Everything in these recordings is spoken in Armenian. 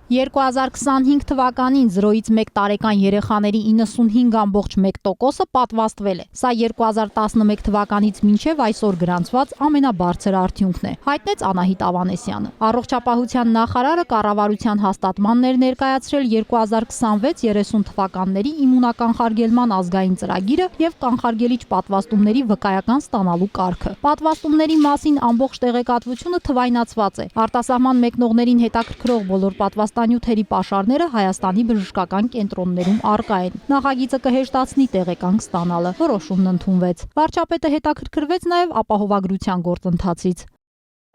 2025 թվականին 0-ից 1 տարեկան երեխաների 95.1%-ը պատվաստվել է։ Սա 2011 թվականից մինչև այսօր գրանցված ամենաբարձր արդյունքն է, հայտնեց Անահիտ Ավանեսյանը։ Առողջապահության նախարարը կառավարության հաստատմանն էր ներկայացրել 2026-30 թվականների իմունականխարգելման ազգային ծրագիրը եւ կանխարգելիչ պատվաստումների վկայական ստանալու կարգը։ Պատվաստումների մասին ամբողջ տեղեկատվությունը թվայնացված է։ Արտասահման մեկնողներին հետաքրքրող բոլոր պատվաստանյութերի պաշարները Հայաստանի բժշկական կենտրոններում առկա են։ Նախագիծը կհեշտացնի տեղեկանք ստանալը։ Որոշումն ընդունվեց։ Վարչապետը հետաքրքրվեց նաև ապահովագրության գործընթացից։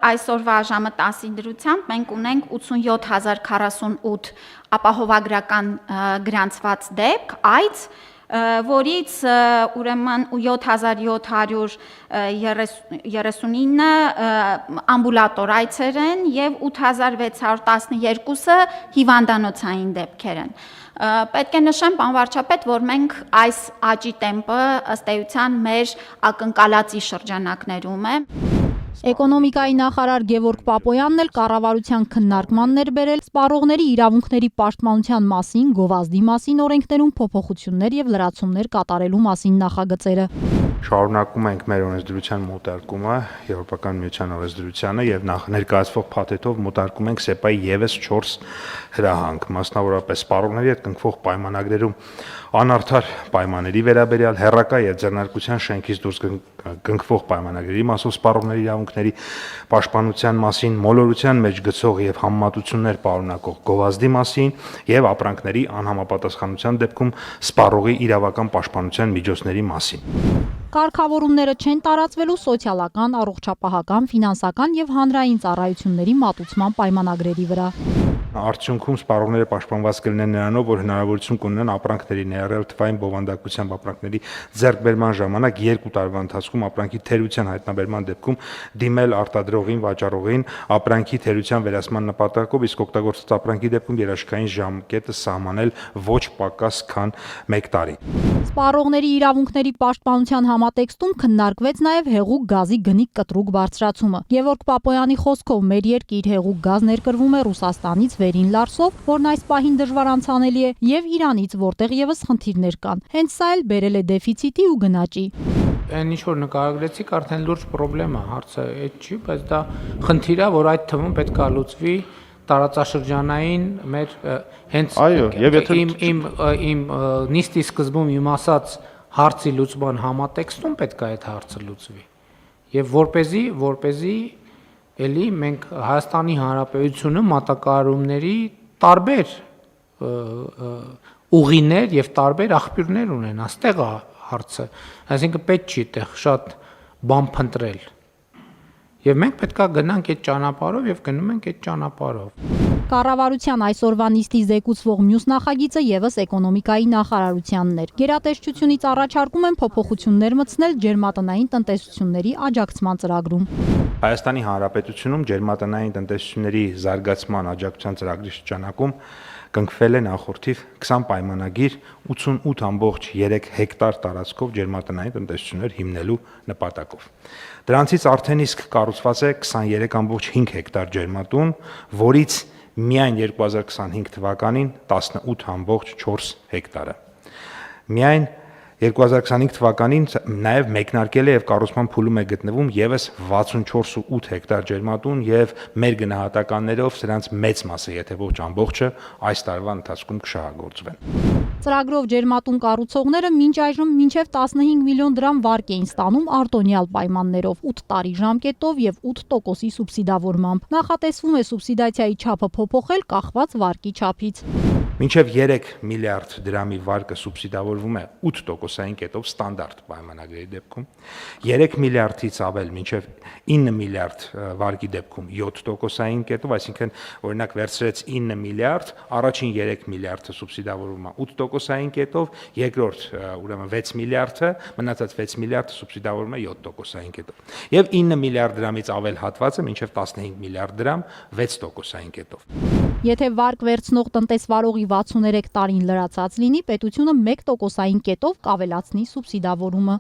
Այսօրվա ժամը 10-ի դրությամբ մենք ունենք 87,048 ապահովագրական գրանցված դեպք, այց, որից ուրեմն 7739 ամբուլատոր այցեր են եւ 8612-ը հիվանդանոցային դեպքեր են։ Պետք է նշեմ, պարոն վարչապետ, որ մենք այս աճի տեմպը ըստ էության մեր ակնկալածի շրջանակներում է։ Էկոնոմիկայի նախարար Գևորգ Պապոյանն էլ կառավարության քննարկմանն էր բերել սպառողների իրավունքների պաշտպանության մասին, գովազդի մասին օրենքներում փոփոխություններ եւ լրացումներ կատարելու մասին նախագծերը։ Շարունակում ենք մեր օրենսդրության մոտարկումը, Եվրոպական միության օրենսդրությանը եւ ներկայացվող փաթեթով մոտարկում ենք ՍԵՊԱ-ի եւս 4 հրահանգ, մասնավորապես սպառողների հետ կնքվող պայմանագրերում անարդար պայմանների վերաբերյալ, հեռակա եւ ձեռնարկության շենքից դուրս կնքվող պայմանագրերի մասով սպառողների իրավունքների պաշտպանության մասին, մոլորության մեջ գցող եւ համեմատություններ պարունակող գովազդի մասին եւ ապրանքների անհամապատասխանության դեպքում սպառողի իրավական պաշտպանության միջոցների մասին։ Կարգավորումները չեն տարածվելու սոցիալական, առողջապահական, ֆինանսական եւ հանրային ծառայությունների մատուցման պայմանագրերի վրա։ Արդյունքում սպառողները պաշտպանված կլինեն նրանով, որ հնարավորություն կունենան ապրանքների ներառյալ թվային բովանդակությամբ ապրանքների ձեռքբերման ժամանակ 2 տարվա ընթացքում ապրանքի թերության հայտնաբերման դեպքում դիմել արտադրողին, վաճառողին ապրանքի թերության վերացման նպատակով, իսկ օգտագործված ապրանքի դեպքում երաշխային ժամկետը սահմանել ոչ պակաս քան 1 տարի։ Սպառողների իրավունքների պաշտպանության համատեքստում քննարկվեց նաև հեղուկ գազի գնի կտրուկ բարձրացումը։ Գևորգ Պապոյանի խոսքով մեր երկիր հեղուկ գազ ներկրվում է Ռուսաստանից վերին Լարսով, որն այս պահին դժվար անցանելի է, եւ Իրանից, որտեղ եւս խնդիրներ կան։ Հենց սա էլ բերել է դեֆիցիտի ու գնաճի։ Այն ինչ որ նկարագրեցիք, արդեն լուրջ խնդրեմ է, հարցը այդ չի, բայց դա խնդիր է, որ այդ թվում պետք է լուծվի տարածաշրջանային մեր հենց իմ նիստի սկզբում իմ ասած հարցի լուծման համատեքստում պետք է այդ հարցը լուծվի։ Եվ որպեսզի էլի մենք Հայաստանի Հանրապետությունը մատակարարումների տարբեր ուղիներ եւ տարբեր աղբյուրներ ունեն, այստեղ է հարցը, այսինքն պետք չի այդտեղ շատ բան փնտրել։ Եվ մենք պետքա գնանք այդ ճանապարհով եւ գնում ենք այդ ճանապարհով։ Կառավարության այսօրվա նիստի զեկուցվող մյուս նախագիծը եւս էկոնոմիկայի նախարարությանն էր։ Գերատեսչությունից առաջարկում են փոփոխություններ մտցնել ջերմատնային տնտեսությունների աջակցման ծրագրում։ Հայաստանի Հանրապետությունում ջերմատնային տնտեսությունների զարգացման աջակցության ծրագրի շրջանակում կնքվել է նախորդիվ 20 պայմանագիր 88.3 հեկտար տարածքով ջերմատնային տնտեսություններ հիմնելու նպատակով։ Դրանցից արդեն իսկ կառուցված է 23.5 հեկտար ջերմատուն, որից միայն 2025 թվականին 18.4 հեկտարը։ Միայն 2025 թվականին նաև մեկնարկել է եւ կառուցման փուլում է գտնվում եւս 64.8 հեկտար ջերմատուն եւ մեր գնահատականներով սրանց մեծ մասը, եթե ոչ ամբողջը, այս տարվա ընթացքում կշահագործվեն։ Ծրագրով ջերմատուն կառուցողները մինչ այժմ մինչև 15 միլիոն դրամ վարկ էին ստանում արտոնյալ պայմաններով, 8 տարի ժամկետով եւ 8% սուբսիդավորմամբ։ Նախատեսվում է սուբսիդացիայի չափը փոփոխել կախված վարկի չափից։ Մինչև 3 միլիարդ դրամի վարկը սուբսիդավորվում է 8%-ային կետով ստանդարտ պայմանագրերի դեպքում, 3 միլիարդից ավել մինչև 9 միլիարդ վարկի դեպքում 7%-ային կետով, այսինքն օրինակ վերցրեց 9 միլիարդ, առաջին 3 միլիարդը սուբսիդավորվում է 8%-ային կետով, երկրորդ ուրեմն 6 միլիարդը, մնացած 6 միլիարդը սուբսիդավորվում է 7%-ային կետով։ Եվ 9 միլիարդ դրամից ավել հատվածը մինչև 15 միլիարդ դրամ 6%-ային կետով։ Եթե վարկ վերցնող տնտեսվարողի 63 տարին լրացած լինի, պետությունը 1%-ային կետով կավելացնի սուբսիդավորումը։